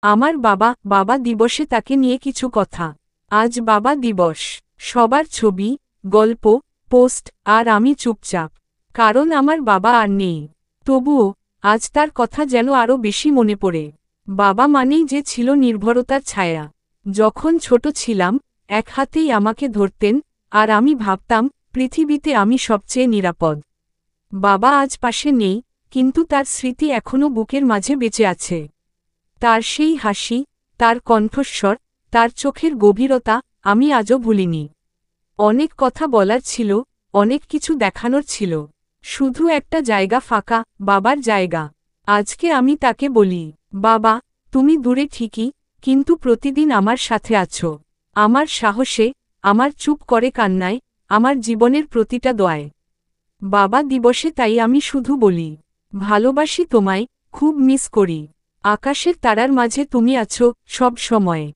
আমার বাবা বাবা দিবসে তাকে নিয়ে কিছু কথা। আজ বাবা দিবস, সবার ছবি, গল্প, পোস্ট, আর আমি চুপচাপ। কারণ আমার বাবা আর নেই। তবুও আজ তার কথা যেন আরও বেশি মনে পড়ে। বাবা মানেই যে ছিল নির্ভরতার ছায়া। যখন ছোট ছিলাম, এক হাতেই আমাকে ধরতেন, আর আমি ভাবতাম পৃথিবীতে আমি সবচেয়ে নিরাপদ। বাবা আজ পাশে নেই, কিন্তু তার স্মৃতি এখনও বুকের মাঝে বেঁচে আছে। তার সেই হাসি, তার কণ্ঠস্বর, তার চোখের গভীরতা আমি আজও ভুলিনি। অনেক কথা বলার ছিল, অনেক কিছু দেখানোর ছিল। শুধু একটা জায়গা ফাঁকা, বাবার জায়গা। আজকে আমি তাকে বলি, বাবা, তুমি দূরে ঠিকই, কিন্তু প্রতিদিন আমার সাথে আছো। আমার সাহসে, আমার চুপ করে কান্নায়, আমার জীবনের প্রতিটা দোয়ায়। বাবা দিবসে তাই আমি শুধু বলি, ভালোবাসি তোমায়, খুব মিস করি। আকাশের তারার মাঝে তুমি আছো সব সময়ে।